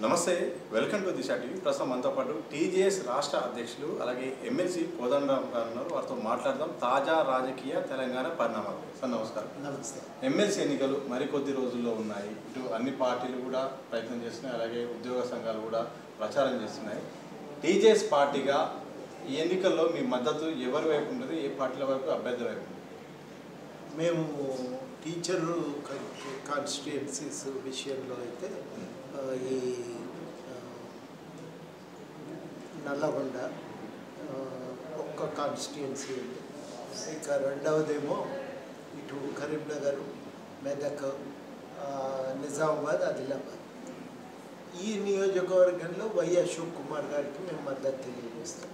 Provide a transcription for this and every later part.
నమస్తే, welcome to Disha TV. ప్రస్తుతం మనతో పాటు టీజేఎస్ రాష్ట్ర అధ్యక్షులు అలాగే ఎమ్మెల్సీ కోదండరాం గారు ఉన్నారు. వారితో మాట్లాడదాం తాజా రాజకీయ తెలంగాణ పరిణామాలు. సార్ నమస్కారం. నమస్తే. ఎమ్మెల్సీ ఎన్నికలు మరికొద్ది రోజుల్లో ఉన్నాయి. ఇటు అన్ని పార్టీలు కూడా ప్రయత్నం చేస్తున్నాయి, అలాగే ఉద్యోగ సంఘాలు కూడా ప్రచారం చేస్తున్నాయి. టీజేఎస్ పార్టీగా ఈ ఎన్నికల్లో మీ మద్దతు ఎవరి వైపు ఉంటుంది, ఏ పార్టీల వైపు, అభ్యర్థి వైపు? మేము టీచర్ కాన్స్టిట్యుయెన్సీస్ విషయంలో అయితే ఈ నల్లగొండ ఒక్క కాన్స్టిట్యుయెన్సీ ఉంది. ఇక రెండవదేమో ఇటు కరీంనగర్, మెదక్, నిజామాబాద్, ఆదిలాబాద్. ఈ నియోజకవర్గంలో వై అశోక్ కుమార్ గారికి మేము మద్దతు తెలియజేస్తాం.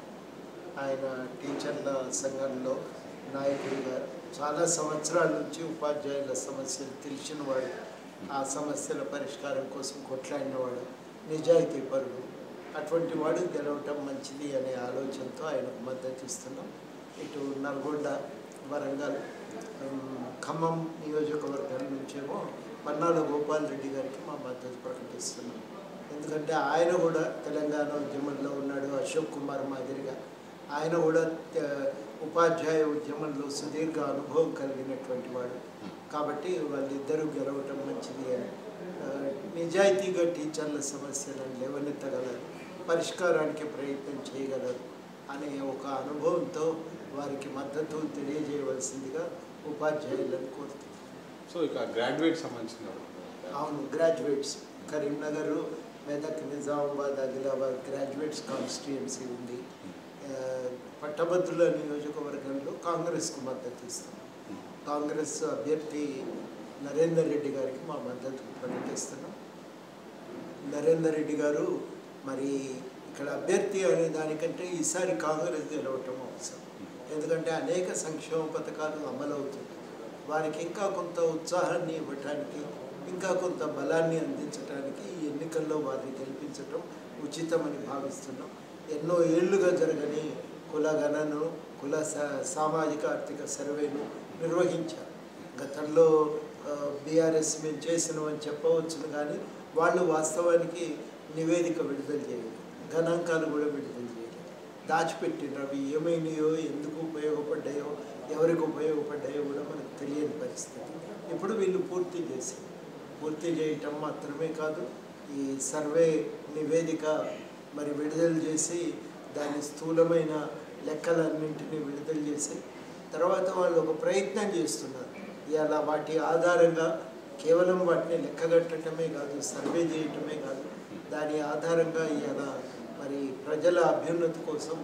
ఆయన టీచర్ల సంఘంలో నాయకుడిగా చాలా సంవత్సరాల నుంచి ఉపాధ్యాయుల సమస్యలు తెలిసినవాడు, ఆ సమస్యల పరిష్కారం కోసం కొట్లాడినవాడు, నిజాయితీ పరుడు. అటువంటి వాడు గెలవటం మంచిది అనే ఆలోచనతో ఆయనకు మద్దతు ఇస్తున్నాం. ఇటు నల్గొండ, వరంగల్, ఖమ్మం నియోజకవర్గాల నుంచేమో పన్నాల గోపాల్ రెడ్డి గారికి మా మద్దతు ప్రకటిస్తున్నాం. ఎందుకంటే ఆయన కూడా తెలంగాణ ఉద్యమంలో ఉన్నాడు, అశోక్ కుమార్ మాదిరిగా ఆయన కూడా ఉపాధ్యాయ ఉద్యమంలో సుదీర్ఘ అనుభవం కలిగినటువంటి వాడు. కాబట్టి వాళ్ళిద్దరూ గెలవటం మంచిది అని, నిజాయితీగా టీచర్ల సమస్యలను లేవనెత్తగలరు, పరిష్కారానికి ప్రయత్నం చేయగలరు అనే ఒక అనుభవంతో వారికి మద్దతు తెలియజేయవలసిందిగా ఉపాధ్యాయులను కోరుతుంది. సో ఇక గ్రాడ్యుయేట్ సంబంధించిన అవును, graduates Karimnagar, Medak, Nizamabad, Adilabad graduates constituency ఉంది. పట్టభద్రుల నియోజకవర్గంలో కాంగ్రెస్కు మద్దతు ఇస్తాం. కాంగ్రెస్ అభ్యర్థి నరేందర్ రెడ్డి గారికి మా మద్దతు ప్రకటిస్తున్నాం. నరేందర్ రెడ్డి గారు మరి ఇక్కడ అభ్యర్థి అనే దానికంటే ఈసారి కాంగ్రెస్ గెలవటం అవసరం. ఎందుకంటే అనేక సంక్షేమ పథకాలు అమలవుతుంది. వారికి ఇంకా కొంత ఉత్సాహాన్ని ఇవ్వటానికి, ఇంకా కొంత బలాన్ని అందించడానికి ఈ ఎన్నికల్లో వారిని గెలిపించటం ఉచితమని భావిస్తున్నాం. ఎన్నో ఏళ్లుగా జరగని కుల గణను, కుల సామాజిక ఆర్థిక సర్వేను నిర్వహించారు. గతంలో బీఆర్ఎస్ మేము చేసినామని చెప్పవచ్చును, కానీ వాళ్ళు వాస్తవానికి నివేదిక విడుదల చేయలేదు, గణాంకాలు కూడా విడుదల చేయలేదు, దాచిపెట్టినారు. అవి ఏమైనాయో, ఎందుకు ఉపయోగపడ్డాయో, ఎవరికి ఉపయోగపడ్డాయో కూడా మనకు తెలియని పరిస్థితి. ఇప్పుడు వీళ్ళు పూర్తి చేయటం మాత్రమే కాదు, ఈ సర్వే నివేదిక మరి విడుదల చేసి దాని స్థూలమైన లెక్కలన్నింటినీ విడుదల చేసి తర్వాత వాళ్ళు ఒక ప్రయత్నం చేస్తున్నారు. ఇలా వాటి ఆధారంగా కేవలం వాటిని లెక్కగట్టడమే కాదు, సర్వే చేయటమే కాదు, దాని ఆధారంగా ఇలా మరి ప్రజల అభ్యున్నతి కోసం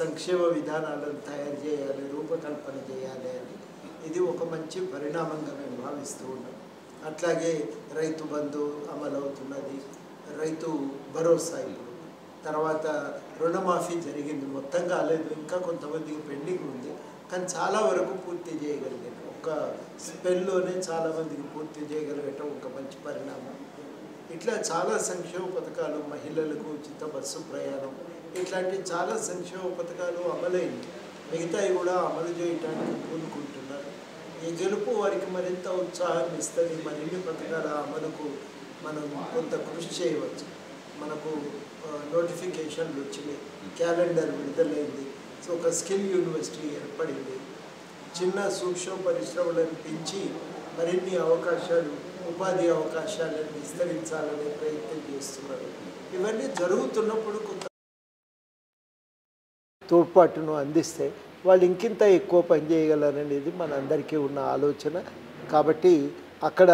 సంక్షేమ విధానాలను తయారు చేయాలి, రూపకల్పన చేయాలి అని ఇది ఒక మంచి పరిణామంగా మేము భావిస్తూ ఉన్నాం. అట్లాగే రైతు బంధు అమలవుతున్నది, రైతు భరోసా, ఇప్పుడు తర్వాత రుణమాఫీ జరిగింది, మొత్తం కాలేదు, ఇంకా కొంతమందికి పెండింగ్ ఉంది, కానీ చాలా వరకు పూర్తి చేయగలిగారు. ఒక స్పెల్లోనే చాలామందికి పూర్తి చేయగలగటం ఒక మంచి పరిణామం. ఇట్లా చాలా సంక్షేమ పథకాలు, మహిళలకు ఉచిత బస్సు ప్రయాణం, ఇట్లాంటి చాలా సంక్షేమ పథకాలు అమలైంది. మిగతాయి కూడా అమలు చేయడానికి పూనుకుంటున్నారు. ఈ గెలుపు వారికి మరింత ఉత్సాహాన్ని ఇస్తుంది. మరిన్ని పథకాల అమలుకు మనం కొంత కృషి చేయవచ్చు. మనకు నోటిఫికేషన్లు వచ్చినాయి, క్యాలెండర్ విడుదలైంది, సో ఒక స్కిల్ యూనివర్సిటీ ఏర్పడింది. చిన్న సూక్ష్మ పరిశ్రమలను పెంచి మరిన్ని అవకాశాలు, ఉపాధి అవకాశాలను విస్తరించాలనే ప్రయత్నం చేస్తున్నారు. ఇవన్నీ జరుగుతున్నప్పుడు కొంత తోడ్పాటును అందిస్తే వాళ్ళు ఇంకింత ఎక్కువ పని చేయగలరనేది మనందరికీ ఉన్న ఆలోచన. కాబట్టి అక్కడ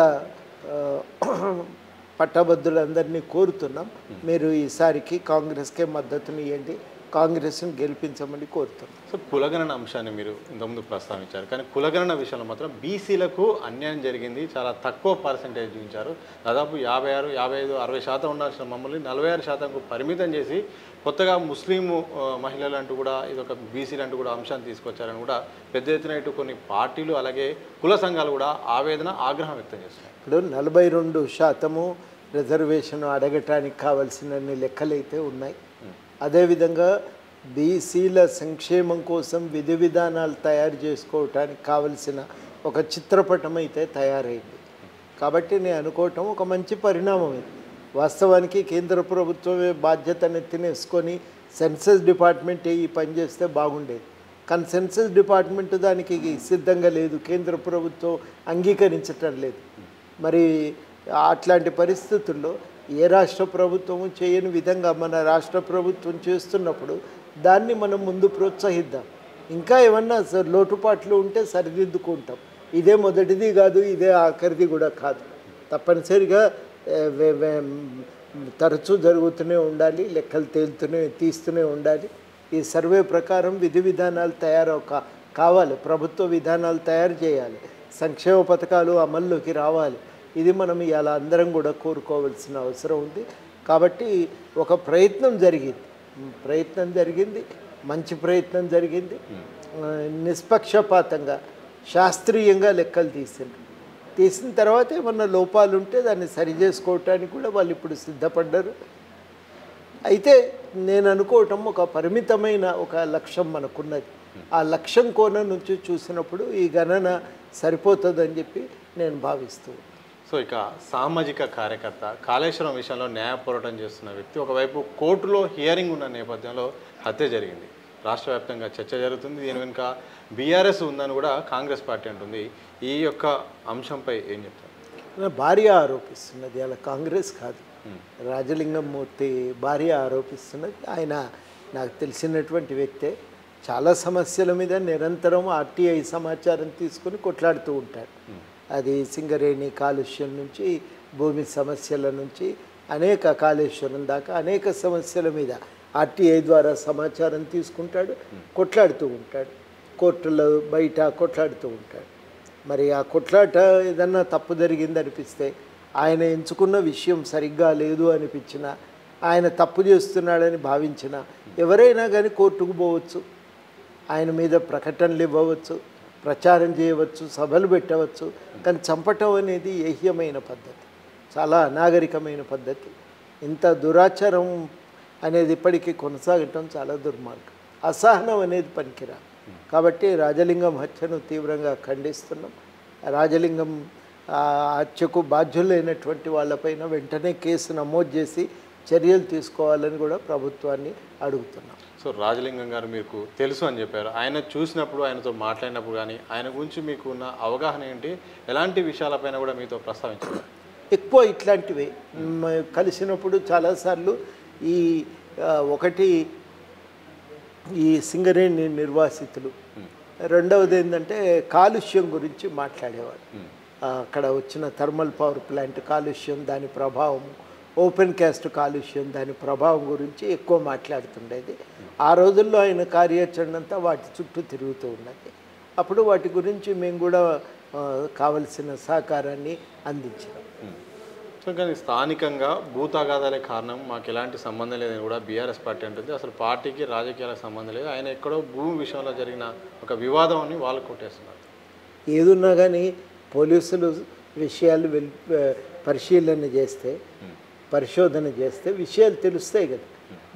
పట్టభద్రులందరినీ కోరుతున్నాం, మీరు ఈసారికి కాంగ్రెస్కే మద్దతుని ఇవ్వండి, కాంగ్రెస్ని గెలిపించమని కోరుతున్నాం. సో కులగణన అంశాన్ని మీరు ఇంతకుముందు ప్రస్తావించారు, కానీ కులగణన విషయంలో మాత్రం బీసీలకు అన్యాయం జరిగింది, చాలా తక్కువ పర్సెంటేజ్ చూపించారు. దాదాపు 56, 55, 60% ఉండాల్సిన మమ్మల్ని 46%కు పరిమితం చేసి కొత్తగా ముస్లిం మహిళలు అంటూ కూడా ఇదొక బీసీలు అంటూ కూడా అంశాన్ని తీసుకొచ్చారని కూడా పెద్ద ఎత్తున ఇటు కొన్ని పార్టీలు అలాగే కుల సంఘాలు కూడా ఆవేదన, ఆగ్రహం వ్యక్తం చేస్తున్నాయి. ఇప్పుడు 42% రిజర్వేషన్ అడగటానికి కావాల్సినన్ని లెక్కలైతే ఉన్నాయి. అదేవిధంగా బీసీల సంక్షేమం కోసం విధి విధానాలు తయారు చేసుకోవటానికి కావలసిన ఒక చిత్రపటం అయితే తయారైంది. కాబట్టి నేను అనుకోవటం ఒక మంచి పరిణామం ఇది. వాస్తవానికి కేంద్ర ప్రభుత్వమే బాధ్యతను తినేసుకొని సెన్సస్ డిపార్ట్మెంటే ఈ పని చేస్తే బాగుండేది. కానీ సెన్సస్ డిపార్ట్మెంట్ దానికి సిద్ధంగా లేదు, కేంద్ర ప్రభుత్వం అంగీకరించటం లేదు. మరి అట్లాంటి పరిస్థితుల్లో ఏ రాష్ట్ర ప్రభుత్వము చేయని విధంగా మన రాష్ట్ర ప్రభుత్వం చేస్తున్నప్పుడు దాన్ని మనం ముందు ప్రోత్సహిద్దాం. ఇంకా ఏమన్నా లోటుపాట్లు ఉంటే సరిదిద్దుకుంటాం. ఇదే మొదటిది కాదు, ఇదే ఆఖరిది కూడా కాదు. తప్పనిసరిగా తరచూ జరుగుతూనే ఉండాలి, లెక్కలు తీస్తూనే ఉండాలి. ఈ సర్వే ప్రకారం విధి విధానాలు కావాలి, ప్రభుత్వ విధానాలు తయారు చేయాలి, సంక్షేమ పథకాలు అమల్లోకి రావాలి. ఇది మనం ఇలా అందరం కూడా కోరుకోవాల్సిన అవసరం ఉంది. కాబట్టి ఒక ప్రయత్నం జరిగింది, మంచి ప్రయత్నం జరిగింది. నిష్పక్షపాతంగా శాస్త్రీయంగా లెక్కలు తీసిన తర్వాత ఏమన్నా లోపాలు ఉంటే దాన్ని సరి చేసుకోవటానికి కూడా వాళ్ళు ఇప్పుడు సిద్ధపడ్డారు. అయితే నేను అనుకోవటం ఒక పరిమితమైన ఒక లక్ష్యం మనకున్నది. ఆ లక్ష్యం కోణం నుంచి చూసినప్పుడు ఈ గణన సరిపోతుందని చెప్పి నేను భావిస్తున్నాను. సో ఇక సామాజిక కార్యకర్త కాళేశ్వరం విషయంలో న్యాయ పోరాటం చేస్తున్న వ్యక్తి ఒకవైపు కోర్టులో హియరింగ్ ఉన్న నేపథ్యంలో హత్య జరిగింది. రాష్ట్ర వ్యాప్తంగా చర్చ జరుగుతుంది. దీని వెనుక బీఆర్ఎస్ ఉందని కూడా కాంగ్రెస్ పార్టీ అంటుంది. ఈ యొక్క అంశంపై ఏం చెప్తారు? భార్య ఆరోపిస్తున్నది, అలా కాంగ్రెస్ కాదు, రాజలింగం మూర్తి భార్య ఆరోపిస్తున్నది. ఆయన నాకు తెలిసినటువంటి వ్యక్తే. చాలా సమస్యల మీద నిరంతరం ఆర్టీఐ సమాచారం తీసుకుని కొట్లాడుతూ ఉంటాడు. అది సింగరేణి కాలుష్యం నుంచి భూమి సమస్యల నుంచి అనేక కాళేశ్వరం దాకా అనేక సమస్యల మీద ఆర్టీఐ ద్వారా సమాచారం తీసుకుంటాడు, కొట్లాడుతూ ఉంటాడు, కోర్టులో బయట కొట్లాడుతూ ఉంటాడు. మరి ఆ కొట్లాట ఏదన్నా తప్పు జరిగిందనిపిస్తే, ఆయన ఎంచుకున్న విషయం సరిగ్గా లేదు అనిపించినా, ఆయన తప్పు చేస్తున్నాడని భావించిన ఎవరైనా కానీ కోర్టుకు పోవచ్చు, ఆయన మీద ప్రకటనలు ఇవ్వవచ్చు, ప్రచారం చేయవచ్చు, సభలు పెట్టవచ్చు. కానీ చంపటం అనేది ఏహ్యమైన పద్ధతి, చాలా అనాగరికమైన పద్ధతి. ఇంత దురాచారం అనేది ఇప్పటికీ కొనసాగటం చాలా దుర్మార్గం. అసహనం అనేది పనికిరాదు. కాబట్టి రాజలింగం హత్యను తీవ్రంగా ఖండిస్తున్నాం. రాజలింగం హత్యకు బాధ్యులైనటువంటి వాళ్ళపైన వెంటనే కేసు నమోదు చేసి చర్యలు తీసుకోవాలని కూడా ప్రభుత్వాన్ని అడుగుతున్నాం. సో రాజలింగం గారు మీకు తెలుసు అని చెప్పారు. ఆయన చూసినప్పుడు, ఆయనతో మాట్లాడినప్పుడు కానీ ఆయన గురించి మీకు ఉన్న అవగాహన ఏంటి? ఎలాంటి విషయాలపైన కూడా మీతో ప్రస్తావించారు? ఎక్కువ ఇట్లాంటివి కలిసినప్పుడు చాలాసార్లు ఒకటి ఈ సింగరేణి నిర్వాసితులు, రెండవది ఏంటంటే కాలుష్యం గురించి మాట్లాడేవాడు. అక్కడ వచ్చిన థర్మల్ పవర్ ప్లాంట్ కాలుష్యం, దాని ప్రభావం, ఓపెన్ క్యాస్ట్ కాలుష్యం, దాని ప్రభావం గురించి ఎక్కువ మాట్లాడుతుండేది. ఆ రోజుల్లో ఆయన కార్యాచరణ అంతా వాటి చుట్టూ తిరుగుతూ ఉన్నది. అప్పుడు వాటి గురించి మేము కూడా కావలసిన సహకారాన్ని అందించాం. సో కానీ స్థానికంగా భూతాగాదాలే కారణం, మాకు ఎలాంటి సంబంధం లేదని కూడా బీఆర్ఎస్ పార్టీ అంటుంది. అసలు పార్టీకి రాజకీయాలకు సంబంధం లేదు, ఆయన ఎక్కడో భూమి విషయంలో జరిగిన ఒక వివాదం అని వాళ్ళు కొట్టేస్తున్నారు. ఏదున్నా కానీ పోలీసులు విషయాలు పరిశోధన చేస్తే విషయాలు తెలుస్తాయి కదా.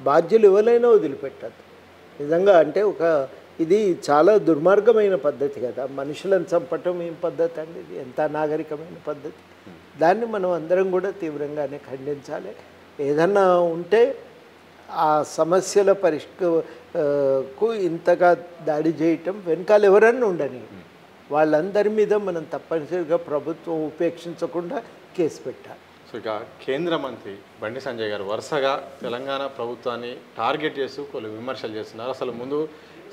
బాధ్యులు ఎవరైనా వదిలిపెట్టద్దు. నిజంగా అంటే ఇది చాలా దుర్మార్గమైన పద్ధతి కదా. మనుషులను చంపటం ఏం పద్ధతి అండి? ఇది ఎంత నాగరికమైన పద్ధతి. దాన్ని మనం అందరం కూడా తీవ్రంగానే ఖండించాలి. ఏదన్నా ఉంటే ఆ సమస్యల కు ఇంతగా దాడి చేయటం వెనకాల ఎవరన్నా ఉండని వాళ్ళందరి మీద మనం తప్పనిసరిగా ప్రభుత్వం ఉపేక్షించకుండా కేసు పెట్టాలి. సో ఇక కేంద్ర మంత్రి బండి సంజయ్ గారు వరుసగా తెలంగాణ ప్రభుత్వాన్ని టార్గెట్ చేస్తూ కొన్ని విమర్శలు చేస్తున్నారు. అసలు ముందు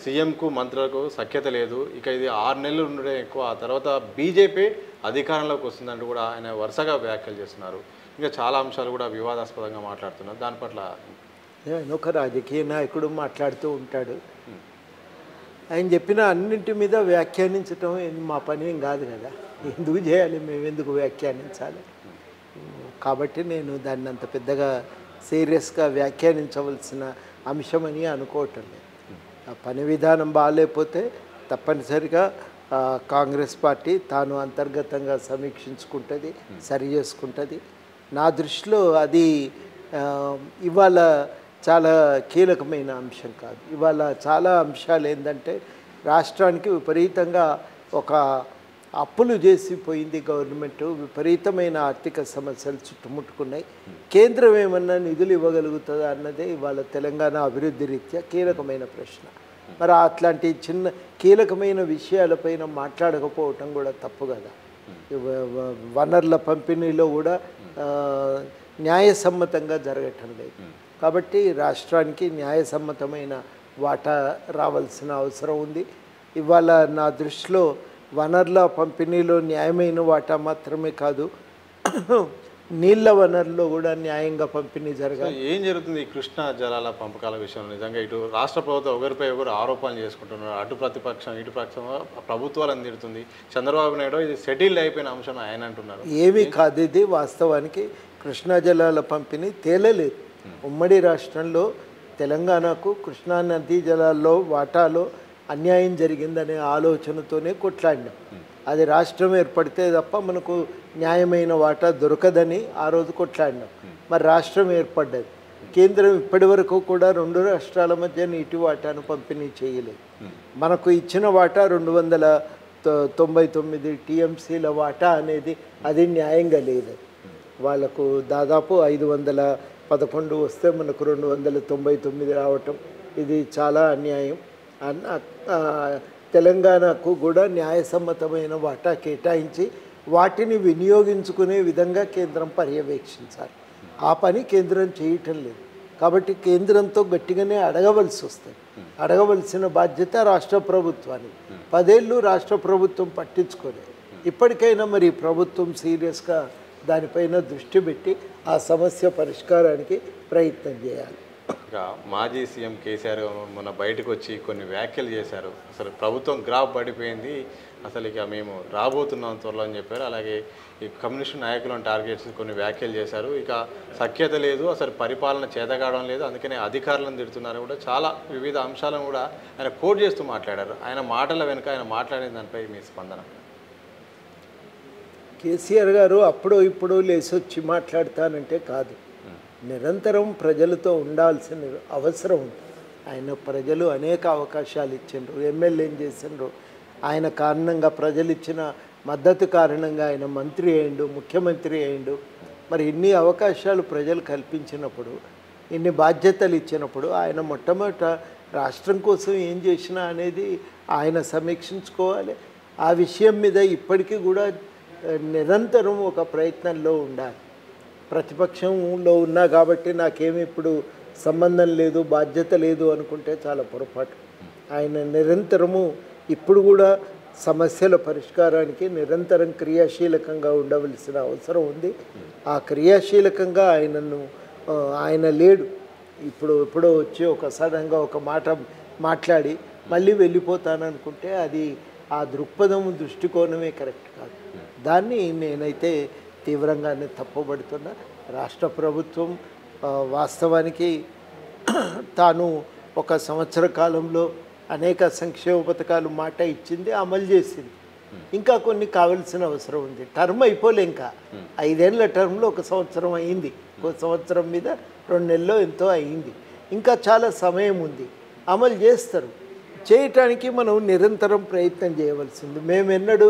సీఎంకు మంత్రులకు సఖ్యత లేదు, ఇక ఇది 6 నెలలు ఉండడం ఎక్కువ, ఆ తర్వాత బీజేపీ అధికారంలోకి వస్తుందంటూ కూడా ఆయన వరుసగా వ్యాఖ్యలు చేస్తున్నారు. ఇంకా చాలా అంశాలు కూడా వివాదాస్పదంగా మాట్లాడుతున్నారు. దాని పట్ల ఒక రాజకీయ నాయకుడు మాట్లాడుతూ ఉంటాడు. ఆయన చెప్పిన అన్నింటి మీద వ్యాఖ్యానించడం మా పని ఏం కాదు కదా. ఎందుకు చేయాలి, మేము ఎందుకు వ్యాఖ్యానించాలి? కాబట్టి నేను దాన్ని అంత పెద్దగా సీరియస్గా వ్యాఖ్యానించవలసిన అంశమని అనుకోవటం లేదు. ఆ పని విధానం బాగాలేకపోతే తప్పనిసరిగా కాంగ్రెస్ పార్టీ తాను అంతర్గతంగా సమీక్షించుకుంటుంది, సరి చేసుకుంటుంది. నా దృష్టిలో అది ఇవాళ చాలా కీలకమైన అంశం కాదు. ఇవాళ చాలా అంశాలు ఏంటంటే రాష్ట్రానికి విపరీతంగా ఒక అప్పులు చేసిపోయింది గవర్నమెంట్, విపరీతమైన ఆర్థిక సమస్యలు చుట్టుముట్టుకున్నాయి. కేంద్రం ఏమన్నా నిధులు ఇవ్వగలుగుతుందా అన్నదే ఇవాళ తెలంగాణ అభివృద్ధి రీత్యా కీలకమైన ప్రశ్న. మరి అట్లాంటి చిన్న కీలకమైన విషయాలపైన మాట్లాడకపోవటం కూడా తప్పు కదా. వనరుల పంపిణీలో కూడా న్యాయసమ్మతంగా జరగటం లేదు. కాబట్టి రాష్ట్రానికి న్యాయసమ్మతమైన వాటా రావాల్సిన అవసరం ఉంది. ఇవాళ నా దృష్టిలో వనరుల పంపిణీలో న్యాయమైన వాటా మాత్రమే కాదు, నీళ్ళ వనరుల్లో కూడా న్యాయంగా పంపిణీ జరగాలి. ఏం జరుగుతుంది ఈ కృష్ణా జలాల పంపకాల విషయంలో? నిజంగా ఇటు రాష్ట్ర ప్రభుత్వం ఒకరిపై ఒకరు ఆరోపణలు చేసుకుంటున్నారు. అటు ప్రతిపక్షం ఇటు పక్షం ప్రభుత్వాలను తిడుతుంది. చంద్రబాబు నాయుడు ఇది సెటిల్డ్ అయిపోయిన అంశం ఆయన అంటున్నారు. ఏమీ కాదు, ఇది వాస్తవానికి కృష్ణా జలాల పంపిణీ తేలలేదు. ఉమ్మడి రాష్ట్రంలో తెలంగాణకు కృష్ణా నదీ జలాల్లో వాటాలో అన్యాయం జరిగిందనే ఆలోచనతోనే కొట్లాడినాం. అది రాష్ట్రం ఏర్పడితే తప్ప మనకు న్యాయమైన వాటా దొరకదని ఆ రోజు కొట్లాడినాం. మరి రాష్ట్రం ఏర్పడ్డది. కేంద్రం ఇప్పటి వరకు కూడా 2 రాష్ట్రాల మధ్య నీటి వాటాను పంపిణీ చేయలేదు. మనకు ఇచ్చిన వాటా 299 టీఎంసీల వాటా అనేది అది న్యాయంగా లేదు. వాళ్ళకు దాదాపు 511 వస్తే మనకు 299 రావటం ఇది చాలా అన్యాయం. తెలంగాణకు కూడా న్యాయసమ్మతమైన వాటా కేటాయించి వాటిని వినియోగించుకునే విధంగా కేంద్రం పర్యవేక్షించాలి. ఆ పని కేంద్రం చేయటం లేదు. కాబట్టి కేంద్రంతో గట్టిగానే అడగవలసి వస్తుంది. అడగవలసిన బాధ్యత రాష్ట్ర ప్రభుత్వానికి. 10 ఏళ్ళు రాష్ట్ర ప్రభుత్వం పట్టించుకోలేదు. ఇప్పటికైనా మరి ప్రభుత్వం సీరియస్గా దానిపైన దృష్టి పెట్టి ఆ సమస్య పరిష్కారానికి ప్రయత్నం చేయాలి. ఇంకా మాజీ సీఎం కేసీఆర్ మొన్న బయటకు వచ్చి కొన్ని వ్యాఖ్యలు చేశారు. అసలు ప్రభుత్వం గ్రాఫ్ పడిపోయింది, అసలు ఇక మేము రాబోతున్నాం త్వరలో అని చెప్పారు. అలాగే ఈ కమ్యూనిస్ట్ నాయకులను టార్గెట్స్ కొన్ని వ్యాఖ్యలు చేశారు. ఇక సఖ్యత లేదు, అసలు పరిపాలన చేతగావడం లేదు, అందుకనే అధికారులను తిడుతున్నారు కూడా. చాలా వివిధ అంశాలను కూడా ఆయన కోట్ చేస్తూ మాట్లాడారు. ఆయన మాటల వెనుక ఆయన మాట్లాడిన దానిపై మీ స్పందన? కేసీఆర్ గారు అప్పుడు ఇప్పుడు లేసొచ్చి మాట్లాడతానంటే కాదు, నిరంతరం ప్రజలతో ఉండాల్సిన అవసరం ఉంది. ఆయన ప్రజలు అనేక అవకాశాలు ఇచ్చిండ్రు, ఎమ్మెల్యేలు చేసిండ్రు. ఆయన కారణంగా ప్రజలు ఇచ్చిన మద్దతు కారణంగా ఆయన మంత్రి అయ్యిండు, ముఖ్యమంత్రి అయ్యిండు. మరి ఇన్ని అవకాశాలు ప్రజలు కల్పించినప్పుడు, ఇన్ని బాధ్యతలు ఇచ్చినప్పుడు ఆయన మొట్టమొదట రాష్ట్రం కోసం ఏం చేసినా అనేది ఆయన సమీక్షించుకోవాలి. ఆ విషయం మీద ఇప్పటికీ కూడా నిరంతరం ఒక ప్రయత్నంలో ఉండాలి. ప్రతిపక్షంలో ఉన్నా కాబట్టి నాకేమి ఇప్పుడు సంబంధం లేదు, బాధ్యత లేదు అనుకుంటే చాలా పొరపాటు. ఆయన నిరంతరము ఇప్పుడు కూడా సమస్యల పరిష్కారానికి నిరంతరం క్రియాశీలకంగా ఉండవలసిన అవసరం ఉంది. ఆ క్రియాశీలకంగా ఆయన లేడు. ఎప్పుడో వచ్చి ఒక సడన్గా ఒక మాట మాట్లాడి మళ్ళీ వెళ్ళిపోతాననుకుంటే అది ఆ దృక్పథం దృష్టికోణమే కరెక్ట్ కాదు. దాన్ని నేనైతే తీవ్రంగానే తప్పుపడుతున్నా. రాష్ట్ర ప్రభుత్వం వాస్తవానికి తాను 1 సంవత్సర కాలంలో అనేక సంక్షేమ పథకాలు మాట ఇచ్చింది, అమలు చేసింది. ఇంకా కొన్ని కావాల్సిన అవసరం ఉంది. టర్మ్ అయిపోలే, ఇంకా 5 ఏళ్ల టర్మ్లో 1 సంవత్సరం అయింది. 1 సంవత్సరం మీద 2 నెలల్లో ఎంతో అయింది. ఇంకా చాలా సమయం ఉంది, అమలు చేస్తారు. చేయటానికి మనం నిరంతరం ప్రయత్నం చేయవలసింది. మేమెన్నడూ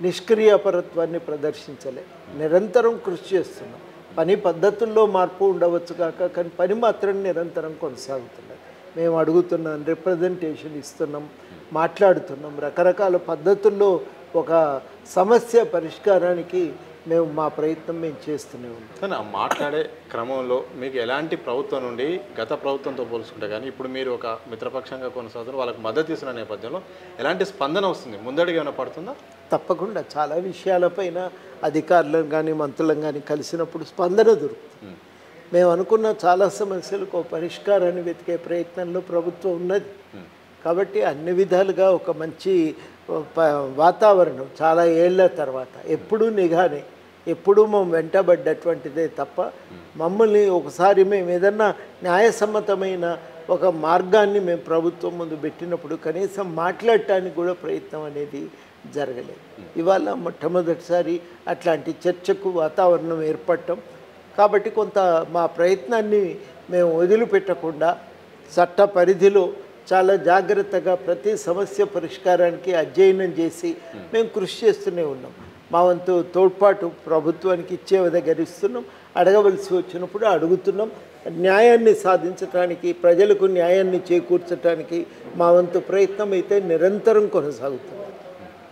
నిష్క్రియాపరత్వాన్ని ప్రదర్శించలే, నిరంతరం కృషి చేస్తున్నాం. పని పద్ధతుల్లో మార్పు ఉండవచ్చు కాక, కానీ పని మాత్రం నిరంతరం కొనసాగుతున్నది. మేము అడుగుతున్నాం, రిప్రజెంటేషన్ ఇస్తున్నాం, మాట్లాడుతున్నాం. రకరకాల పద్ధతుల్లో ఒక సమస్య పరిష్కారానికి మా ప్రయత్నం మేము చేస్తూనే ఉన్నాం. కానీ ఆ మాట్లాడే క్రమంలో మీకు ఎలాంటి ప్రభుత్వం నుండి గత ప్రభుత్వంతో పోల్చుకుంటే కానీ ఇప్పుడు మీరు ఒక మిత్రపక్షంగా కొనసాగుతున్నారు, వాళ్ళకి మద్దతు ఇస్తున్న నేపథ్యంలో ఎలాంటి స్పందన వస్తుంది? ముందడుగు ఏమైనా పడుతుందా? తప్పకుండా చాలా విషయాలపైన అధికారులను కానీ మంత్రులను కానీ కలిసినప్పుడు స్పందన దొరుకుతుంది. మేము అనుకున్న చాలా సమస్యలకు పరిష్కారాన్ని వెతికే ప్రయత్నంలో ప్రభుత్వం ఉన్నది. కాబట్టి అన్ని విధాలుగా ఒక మంచి వాతావరణం చాలా ఏళ్ల తర్వాత ఎప్పుడూ నిఘానే, ఎప్పుడూ మేము వెంటబడ్డటువంటిదే తప్ప మమ్మల్ని ఒకసారి మేము ఏదన్నా న్యాయసమ్మతమైన ఒక మార్గాన్ని మేము ప్రభుత్వం ముందు పెట్టినప్పుడు కనీసం మాట్లాడటానికి కూడా ప్రయత్నం అనేది జరగలేదు. ఇవాళ మొట్టమొదటిసారి అట్లాంటి చర్చకు వాతావరణం ఏర్పడటం. కాబట్టి కొంత మా ప్రయత్నాన్ని మేము వదిలిపెట్టకుండా చట్ట పరిధిలో చాలా జాగ్రత్తగా ప్రతి సమస్య పరిష్కారానికి అధ్యయనం చేసి మేము కృషి చేస్తూనే ఉన్నాం. మా వంతు తోడ్పాటు ప్రభుత్వానికి ఇచ్చే దగ్గర ఇస్తున్నాం, అడగవలసి వచ్చినప్పుడు అడుగుతున్నాం. న్యాయాన్ని సాధించడానికి, ప్రజలకు న్యాయాన్ని చేకూర్చడానికి మా వంతు ప్రయత్నం అయితే నిరంతరం కొనసాగుతుంది.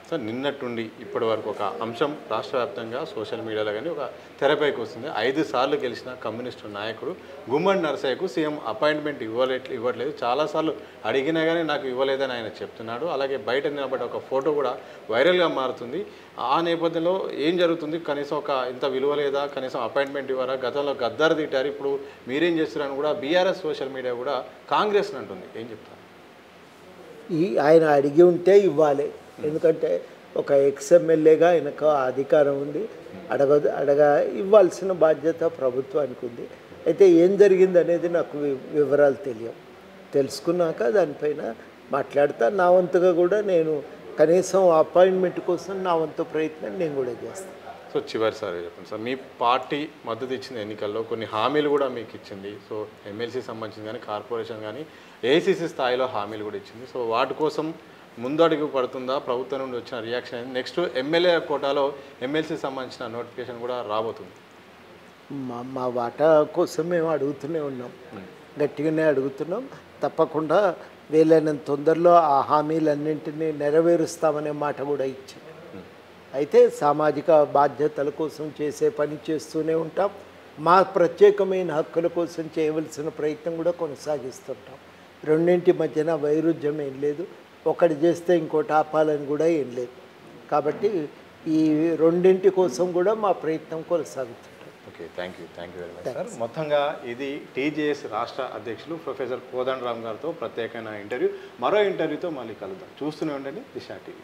సార్, నిన్నట్టుండి ఇప్పటి వరకు ఒక అంశం రాష్ట్ర వ్యాప్తంగా సోషల్ మీడియాలో కానీ ఒక తెరపైకి వస్తుంది. 5 సార్లు గెలిచిన కమ్యూనిస్టు నాయకుడు గుమ్మడి నరసయ్యకు సీఎం అపాయింట్మెంట్ ఇవ్వట్లేదు. చాలాసార్లు అడిగినా కానీ నాకు ఇవ్వలేదని ఆయన చెప్తున్నాడు. అలాగే బయట నిలబడ్డ ఒక ఫోటో కూడా వైరల్గా మారుతుంది. ఆ నేపథ్యంలో ఏం జరుగుతుంది? కనీసం ఒక ఇంత విలువ లేదా, కనీసం అపాయింట్మెంట్ ఇవ్వరా? గతంలో గద్దారు తిట్టారు, ఇప్పుడు మీరేం చేస్తున్నారని కూడా బీఆర్ఎస్ సోషల్ మీడియా కూడా కాంగ్రెస్ని అంటుంది. ఏం చెప్తారు? ఆయన అడిగి ఉంటే ఇవ్వాలి. ఎందుకంటే ఒక ఎక్స్ఎమ్మెల్యేగా ఆయనకు అధికారం ఉంది, ఇవ్వాల్సిన బాధ్యత ప్రభుత్వానికి ఉంది. అయితే ఏం జరిగింది అనేది నాకు వివరాలు తెలుసుకున్నాక దానిపైన మాట్లాడతా. నా వంతుగా కూడా నేను కనీసం అపాయింట్మెంట్ కోసం నా వంతు ప్రయత్నం నేను కూడా చేస్తాను. సో చివరిసారి చెప్పండి సార్, మీ పార్టీ మద్దతు ఇచ్చిన ఎన్నికల్లో కొన్ని హామీలు కూడా మీకు ఇచ్చింది. సో ఎమ్మెల్సీ సంబంధించింది కానీ, కార్పొరేషన్ కానీ, ఏఐసిసి స్థాయిలో హామీలు కూడా ఇచ్చింది. సో వాటి కోసం ముందడుగు పడుతుందా? ప్రభుత్వం నుండి వచ్చిన రియాక్షన్ అనేది నెక్స్ట్ ఎమ్మెల్యే కోటాలో ఎమ్మెల్సీ సంబంధించిన నోటిఫికేషన్ కూడా రాబోతుంది. మా వాటా కోసం మేము అడుగుతూనే ఉన్నాం, గట్టిగానే అడుగుతున్నాం. తప్పకుండా వీలైనంత తొందరలో ఆ హామీలన్నింటినీ నెరవేరుస్తామనే మాట కూడా ఇచ్చాం. అయితే సామాజిక బాధ్యతల కోసం చేసే పని చేస్తూనే ఉంటాం. మా ప్రత్యేకమైన హక్కుల కోసం చేయవలసిన ప్రయత్నం కూడా కొనసాగిస్తుంటాం. రెండింటి మధ్యన వైరుధ్యం ఏం లేదు, ఒకటి చేస్తే ఇంకోటి ఆపాలని కూడా ఏం లేదు. కాబట్టి ఈ రెండింటి కోసం కూడా మా ప్రయత్నం కొనసాగుతుంది. Okay, thank you very much sir. మొత్తంగా ఇది టీజేఎస్ రాష్ట్ర అధ్యక్షులు ప్రొఫెసర్ కోదండరామ్ గారితో ప్రత్యేకమైన ఇంటర్వ్యూ. మరో ఇంటర్వ్యూతో మళ్ళీ కలుద్దాం. చూస్తూనే ఉండండి దిశ టీవీ.